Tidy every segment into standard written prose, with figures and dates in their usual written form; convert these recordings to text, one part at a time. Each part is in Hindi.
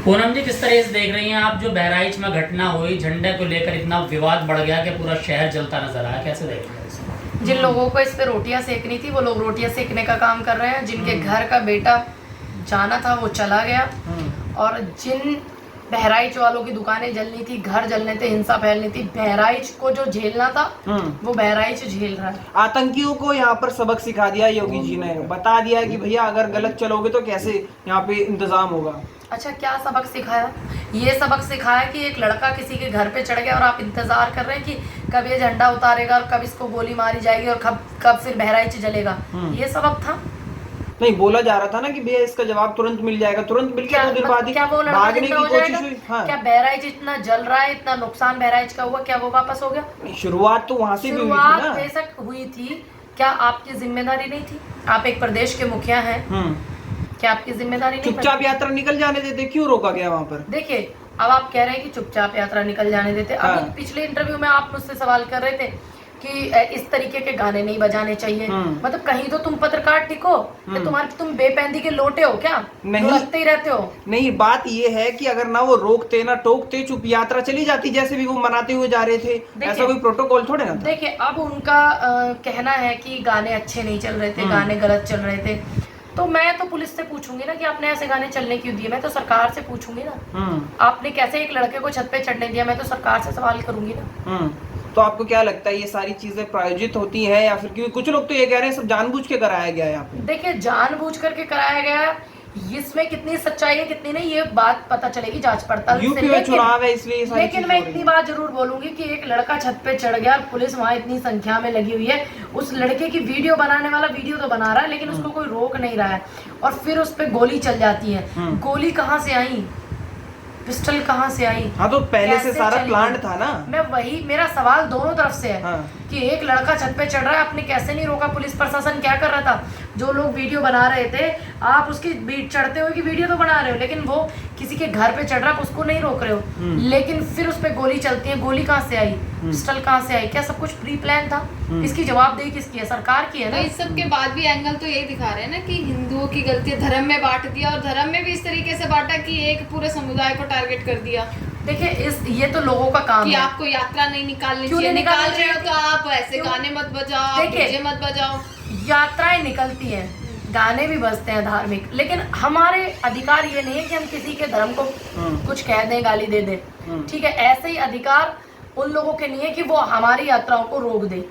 पूनम जी, किस तरह से देख रही हैं आप जो बहराइच में घटना हुई, झंडे को लेकर इतना विवाद बढ़ गया कि पूरा शहर जलता नजर आया, कैसे देख रहे हैं इसे? जिन लोगों को इस पे रोटियां सेकनी थी वो लोग रोटियां सेकने का काम कर रहे हैं, जिनके घर का बेटा जाना था वो चला गया, और जिन बहराइच वालों की दुकानें जलनी थी, घर जलने थे, हिंसा फैलनी थी, बहराइच को जो झेलना था वो बहराइच झेल रहा है। आतंकियों को यहाँ पर सबक सिखा दिया योगी जी ने, बता दिया कि भैया अगर गलत चलोगे तो कैसे यहाँ पे इंतजाम होगा। अच्छा, क्या सबक सिखाया? ये सबक सिखाया कि एक लड़का किसी के घर पे चढ़ गया और आप इंतजार कर रहे हैं कि कब ये झंडा उतारेगा और कब इसको गोली मारी जाएगी और कब फिर बहराइच जलेगा। ये सबक था? नहीं, बोला जा रहा था ना कि भैया इसका जवाब तुरंत मिल जाएगा, तुरंत मिल गया। 2 दिन बाद ही भागने की कोशिश हुई। हाँ। क्या बहराइच इतना जल रहा है, इतना नुकसान बहराइच का हुआ, क्या वो वापस हो गया? शुरुआत तो वहां से भी हुई थी शुरुआत ना। बेशक हुई थी, क्या आपकी जिम्मेदारी नहीं थी? आप एक प्रदेश के मुखिया हैं, क्या आपकी जिम्मेदारी नहीं? चुपचाप यात्रा निकल जाने देते, क्यों रोका गया वहाँ पर? देखिए, अब आप कह रहे हैं कि चुपचाप यात्रा निकल जाने देते। हाँ। अभी पिछले इंटरव्यू में आप मुझसे सवाल कर रहे थे कि इस तरीके के गाने नहीं बजाने चाहिए। मतलब कहीं तो तुम पत्रकार टिको, तुम बेपैंदी के लोटे हो क्या? नहीं, रखते ही रहते हो। नहीं, बात ये है कि अगर ना वो रोकते ना टोकते, चुप यात्रा चली जाती, जैसे भी वो मनाते हुए जा रहे थे। ऐसा कोई प्रोटोकॉल थोड़े ना था। देखिए, अब उनका कहना है कि गाने अच्छे नहीं चल रहे थे, गाने गलत चल रहे थे, तो मैं तो पुलिस से पूछूंगी ना कि आपने ऐसे गाने चलने क्यों दिए। मैं तो सरकार से पूछूंगी ना, आपने कैसे एक लड़के को छत पे चढ़ने दिया। मैं तो सरकार से सवाल करूंगी ना। तो आपको क्या लगता है ये सारी चीजें प्रायोजित होती हैं या फिर? क्योंकि कुछ लोग तो ये कह रहे हैं सब जानबूझ के कराया गया है यहाँ पे। देखिए, जानबूझ करके कराया गया, इसमें कितनी सच्चाई है कितनी नहीं ये बात पता चलेगी जांच पड़ताल से। यूपी में चुनाव है इसलिए सारी लेकिन मैं इतनी बात जरूर बोलूंगी कि एक लड़का छत पे चढ़ गया और पुलिस वहां इतनी संख्या में लगी हुई है, उस लड़के की वीडियो बनाने वाला वीडियो तो बना रहा है लेकिन उसको कोई रोक नहीं रहा है, और फिर उस पे गोली चल जाती है। गोली कहाँ से आई, पिस्टल कहाँ से आई? हाँ, तो पहले से सारा प्लान था ना। मैं वही, मेरा सवाल दोनों तरफ से है। हाँ। कि एक लड़का छत पे चढ़ रहा है, आपने कैसे नहीं रोका? पुलिस प्रशासन क्या कर रहा था? जो लोग वीडियो बना रहे थे, आप उसकी चढ़ते हुए की वीडियो तो बना रहे हो, लेकिन वो किसी के घर पे चढ़ रहा है, आप उसको नहीं रोक रहे हो। लेकिन फिर उस पे गोली चलती है, गोली कहाँ से आई, पिस्टल कहाँ से आई? क्या सब कुछ प्री प्लान था? इसकी जवाबदेही किसकी है? सरकार की है ना। तो इस सब के बाद भी एंगल तो यही दिखा रहे हैं ना कि हिंदुओं की गलती है, धर्म में बांट दिया, और धर्म में भी इस तरीके से बांटा कि एक पूरे समुदाय को टारगेट कर दिया। देखिए, ये तो लोगों का काम कि है। आपको यात्रा नहीं निकालनी क्यों चाहिए, नहीं निकाल निकालनी रहे हो तो आप ऐसे क्यों? गाने मत बजाओ, देखिए, डीजे मत बजाओ। यात्राएं निकलती हैं, गाने भी बजते हैं धार्मिक, लेकिन हमारे अधिकार ये नहीं है कि हम किसी के धर्म को कुछ कह दें, गाली दे दें। ठीक है, ऐसे ही अधिकार उन लोगों के नहीं है कि वो हमारी यात्राओं को रोक दे।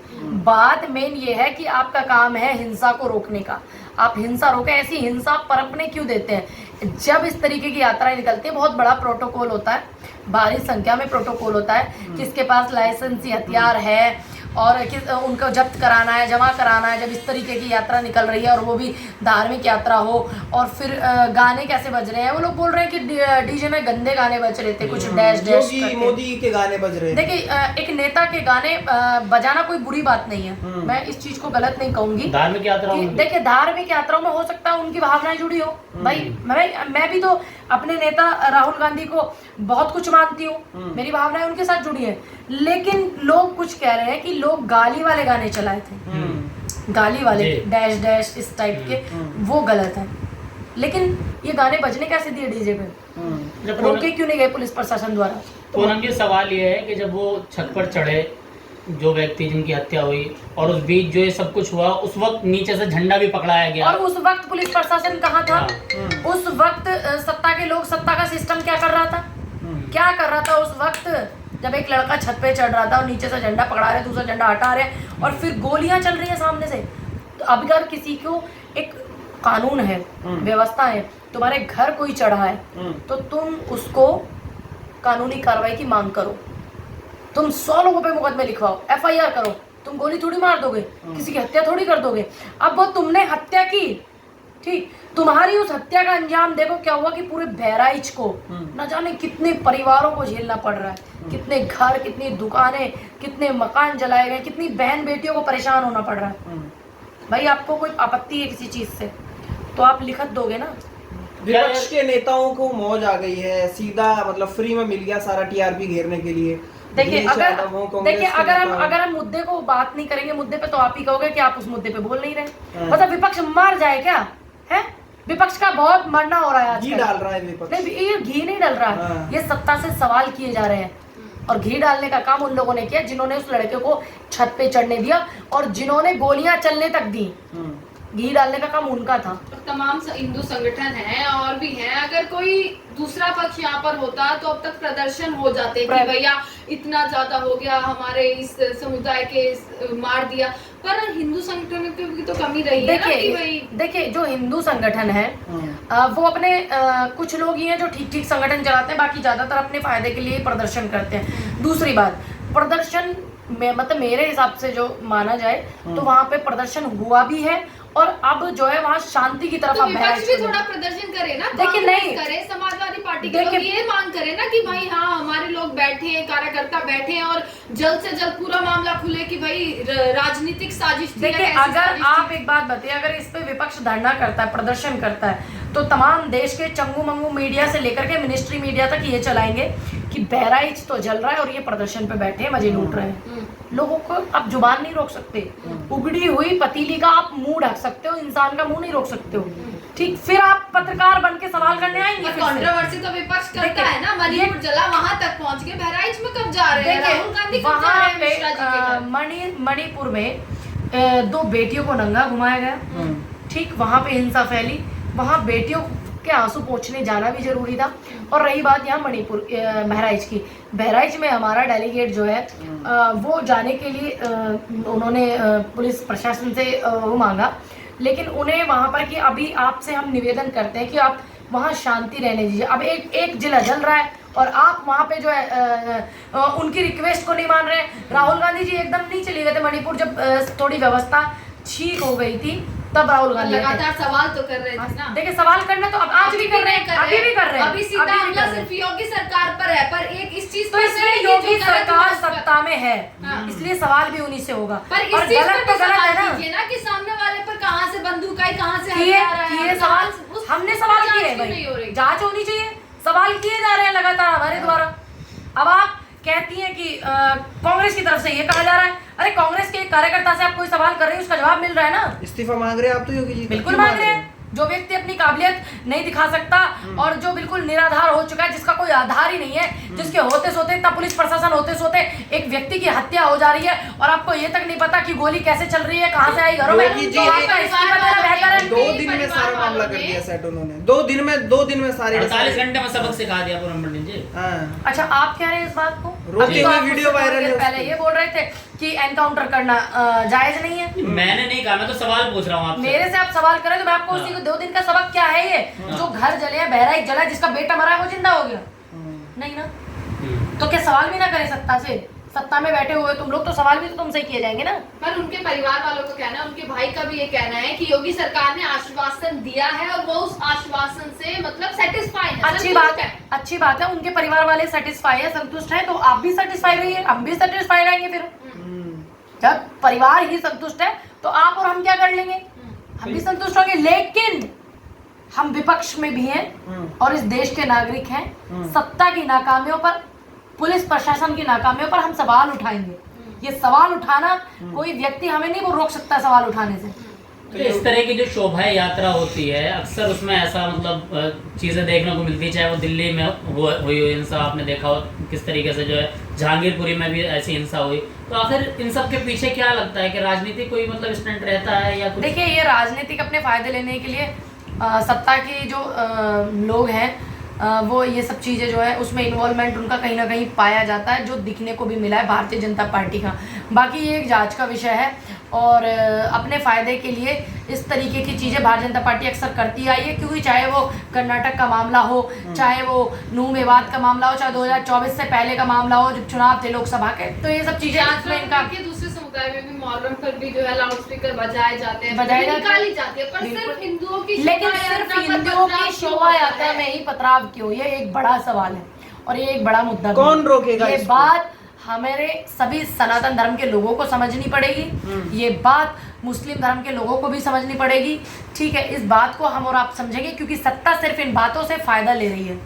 बात मेन ये है कि आपका काम है हिंसा को रोकने का, आप हिंसा रोकें। ऐसी हिंसा पनपने क्यों देते हैं? जब इस तरीके की यात्राएं निकलती है, बहुत बड़ा प्रोटोकॉल होता है, भारी संख्या में प्रोटोकॉल होता है, किसके पास लाइसेंसी हथियार है और उनको जब्त कराना है, जमा कराना है। जब इस तरीके की यात्रा निकल रही है और वो भी धार्मिक यात्रा हो, और फिर गाने कैसे बज रहे हैं? वो लोग बोल रहे हैं कि डीजे में गंदे गाने बज रहे थे, कुछ डैश डैश करके। मोदी के गाने बज रहे हैं। देखिए, एक नेता के गाने बजाना कोई बुरी बात नहीं है, मैं इस चीज को गलत नहीं कहूंगी। धार्मिक यात्राओं में देखिए, धार्मिक यात्राओं में हो सकता है उनकी भावनाएं जुड़ी हो। भाई मैं भी तो अपने नेता राहुल गांधी को बहुत कुछ मानती हूँ, मेरी भावनाएं उनके साथ जुड़ी है, लेकिन लोग कुछ कह रहे हैं कि लोग गाली वाले गाने चलाए थे, गाली वाले डैश डैश इस टाइप के, वो गलत है। लेकिन ये गाने बजने कैसे दिए डीजे पे? रोके क्यों नहीं गए पुलिस प्रशासन द्वारा? पूनम जी, सवाल ये है कि जब वो छत पर चढ़े, जो व्यक्ति जिनकी हत्या हुई, और उस बीच जो ये सब कुछ हुआ, उस वक्त नीचे से झंडा भी पकड़ाया गया, और उस वक्त पुलिस प्रशासन कहाँ था? उस वक्त सत्ता के लोग, सत्ता का सिस्टम क्या कर रहा था? क्या कर रहा था उस वक्त जब एक लड़का छत पे चढ़ रहा था और नीचे से झंडा पकड़ा रहे, दूसरा झंडा हटा रहे और फिर गोलियां चल रही है सामने से? तो अब अगर किसी को, एक कानून है, व्यवस्था है, तुम्हारे घर कोई चढ़ा है तो तुम उसको कानूनी कार्रवाई की मांग करो, तुम 100 लोगों पे मुकदमे लिखवाओ, FIR करो। तुम गोली थोड़ी मार दोगे, किसी की हत्या थोड़ी कर दोगे। अब वो तुमने हत्या की, ठीक, तुम्हारी उस हत्या का अंजाम देखो क्या हुआ कि पूरे बहराइच को न जाने कितने परिवारों को झेलना पड़ रहा है, कितने घर, कितनी दुकानें, कितने मकान जलाए गए, कितनी बहन बेटियों को परेशान होना पड़ रहा है। भाई, आपको कोई आपत्ति है किसी चीज से तो आप लिखत दोगे ना। विपक्ष के नेताओं को मौज आ गई है, सीधा मतलब फ्री में मिल गया सारा TRP घेरने के लिए। देखिए, अगर हम मुद्दे को बात नहीं करेंगे, मुद्दे पे, तो आप ही कहोगे कि आप उस मुद्दे पे बोल नहीं रहे। मतलब विपक्ष मर जाए क्या है? विपक्ष का बहुत मरना हो रहा है घी आजकल। डाल रहा है विपक्ष। नहीं, ये घी नहीं डल रहा है, हाँ। ये सत्ता से सवाल किए जा रहे हैं और घी डालने का काम उन लोगों ने किया जिन्होंने उस लड़के को छत पे चढ़ने दिया और जिन्होंने गोलियां चलने तक दी। घी डालने का काम उनका था। तमाम हिंदू संगठन हैं और भी हैं, अगर कोई दूसरा पक्ष यहाँ पर होता तो अब तक प्रदर्शन हो जाते कि भैया इतना ज्यादा हो गया, हमारे इस समुदाय के मार दिया, पर हिंदू संगठनों की तो कमी रही है ना कि भाई। देखिए जो हिंदू संगठन है वो अपने कुछ लोग ही हैं जो ठीक ठीक संगठन चलाते हैं, बाकी ज्यादातर अपने फायदे के लिए प्रदर्शन करते हैं। दूसरी बात, प्रदर्शन में मतलब मेरे हिसाब से जो माना जाए तो वहाँ पे प्रदर्शन हुआ भी है और अब जो है वहाँ शांति की तरफ तो अब विपक्ष भी थोड़ा प्रदर्शन करे ना, देखिए नहीं करे, समाजवादी पार्टी के लोग ये मांग करे ना कि भाई हाँ हमारे लोग बैठे हैं, कार्यकर्ता बैठे हैं और जल्द से जल्द पूरा मामला खुले कि भाई राजनीतिक साजिश। देखिए अगर आप एक बात बताइए, अगर इस पे विपक्ष धरना करता है, प्रदर्शन करता है, तो तमाम देश के चंगू मंगू मीडिया से लेकर के मिनिस्ट्री मीडिया तक ये चलाएंगे कि बहराइच तो जल रहा है और ये प्रदर्शन पे बैठे हैं, मजे लूट रहे हैं। लोगों को आप जुबान नहीं रोक सकते, उगड़ी हुई पतीली का आप मुंह ढक सकते हो, इंसान का मुंह नहीं रोक सकते हो। ठीक, फिर आप पत्रकार बन के सवाल करने आएंगे। कंट्रोवर्सी तो विपक्ष करता है ना, मणिपुर जला वहां तक पहुंच गए, बहराइच में कब जा रहे हैं, राहुल गांधी कब जा रहे हैं मिश्रा जी के घर? मणिपुर में 2 बेटियों को नंगा घुमाया गया, ठीक, वहां पे हिंसा फैली, वहां बेटियों के आंसू पोंछने जाना भी जरूरी था। और रही बात यहाँ मणिपुर बहराइच की, बहराइच में हमारा डेलीगेट जो है वो जाने के लिए उन्होंने पुलिस प्रशासन से वो मांगा, लेकिन उन्हें वहाँ पर कि अभी आपसे हम निवेदन करते हैं कि आप वहाँ शांति रहने दीजिए। अब एक जिला जल रहा है और आप वहाँ पे जो है उनकी रिक्वेस्ट को नहीं मान रहे। राहुल गांधी जी एकदम नहीं चले गए थे मणिपुर, जब थोड़ी व्यवस्था ठीक हो गई थी तब राहुल गांधी लगातार सवाल तो कर रहे थे ना। देखिए सवाल करना तो अब आज भी कर रहे हैं, अभी भी कर रहे हैं, अभी सीधा हमला सिर्फ योगी सरकार पर है, पर एक इस चीज तो इसमें योगी सरकार सत्ता में है, हाँ। इसलिए सवाल भी उन्हीं से होगा। पर इस चीज पर तो सवाल कीजिए ना कि सामने वाले पर कहां से बंदूक आई, कहां से हथियार आया, ये सवाल हमने सवाल किए भाई, जांच होनी चाहिए, सवाल किए जा रहे हैं लगातार हमारे द्वारा। अब आप कहती हैं कि कांग्रेस की तरफ से ये कहा जा रहा है, अरे कांग्रेस के एक कार्यकर्ता से आप कोई सवाल कर रहे हैं, उसका जवाब मिल रहा है ना। इस्तीफा मांग रहे हैं आप तो योगी जी, बिल्कुल मांग रहे हैं। जो व्यक्ति अपनी काबिलियत नहीं दिखा सकता और जो बिल्कुल निराधार हो चुका है, जिसका कोई आधार ही नहीं है, जिसके होते सोते इतना पुलिस प्रशासन होते सोते एक व्यक्ति की हत्या हो जा रही है और आपको ये तक नहीं पता कि गोली कैसे चल रही है, कहां से आई घरों में, योगी जी, तो आपका इस्तीफा देना बेहतर है। 2 दिन में सारा मामला कर दिया सेट उन्होंने, 2 दिन में सारे 48 घंटे में सबक सिखा दिया पूरन पंडित जी। अच्छा आप कह रहे हैं इस बात को, रोते हुए वीडियो वायरल है। पहले ये बोल रहे थे कि एनकाउंटर करना जायज नहीं है। मैंने नहीं कहा, मैं तो सवाल पूछ रहा हूँ आपसे। मेरे से आप सवाल करें तो मैं आपको उसी को 2 दिन का सबक क्या है ये, जो घर जले हैं, बहराइच जला, जिसका बेटा मरा है वो जिंदा हो गया नहीं ना, तो क्या सवाल भी ना करें सत्ता से? सत्ता में बैठे हुए तुम लोग, तो सवाल भी तो तुमसे किए जाएंगे ना। पर उनके परिवार वालों को कहना है, उनके भाई का भी ये कहना है कि योगी सरकार ने आश्वासन दिया है और वो उस आश्वासन से मतलब सेटिस्फाई है। अच्छी बात है, उनके परिवार वाले सेटिस्फाई है, संतुष्ट है, तो आप भी सेटिस्फाई रहिए, हम भी सेटिस्फाई रहेंगे। फिर जब परिवार ही संतुष्ट है तो आप और हम क्या कर लेंगे, हम भी संतुष्ट होंगे। लेकिन हम विपक्ष में भी हैं और इस देश के नागरिक हैं, सत्ता की नाकामियों पर, पुलिस प्रशासन की नाकामियों पर हम सवाल उठाएंगे। ये सवाल उठाना कोई व्यक्ति हमें नहीं वो रोक सकता सवाल उठाने से। तो इस तरह की जो शोभा यात्रा होती है अक्सर उसमें ऐसा मतलब चीज़ें देखने को मिलती है, चाहे वो दिल्ली में हुई हो हिंसा, आपने देखा हो किस तरीके से जो है जहांगीरपुरी में भी ऐसी हिंसा हुई। तो आखिर इन सब के पीछे क्या लगता है कि राजनीति कोई मतलब स्टंट रहता है या कुछ? देखिए ये राजनीतिक अपने फायदे लेने के लिए सत्ता के जो लोग हैं वो ये सब चीज़ें जो है उसमें इन्वॉल्वमेंट उनका कहीं ना कहीं पाया जाता है, जो दिखने को भी मिला है भारतीय जनता पार्टी का। बाकी ये एक जांच का विषय है और अपने फ़ायदे के लिए इस तरीके की चीज़ें भारतीय जनता पार्टी अक्सर करती आई है, क्योंकि चाहे वो कर्नाटक का मामला हो, चाहे वो नूह मेवात का मामला हो, चाहे 2024 से पहले का मामला हो जब चुनाव थे लोकसभा के, तो ये सब चीज़ें इनका दूसरे समुदाय में भी मुहर्रम पर भी जो है लाउड स्पीकर बजाए जाते हैं, निकाली जाती है, पर सिर्फ हिंदुओं की, लेकिन सिर्फ हिंदुओं की शोभा यात्रा में ही पथराव क्यों, ये एक बड़ा सवाल है और ये एक बड़ा मुद्दा। कौन रोकेगा ये इसको? बात हमारे सभी सनातन धर्म के लोगों को समझनी पड़ेगी, ये बात मुस्लिम धर्म के लोगों को भी समझनी पड़ेगी। ठीक है, इस बात को हम और आप समझेंगे क्योंकि सत्ता सिर्फ इन बातों से फायदा ले रही है।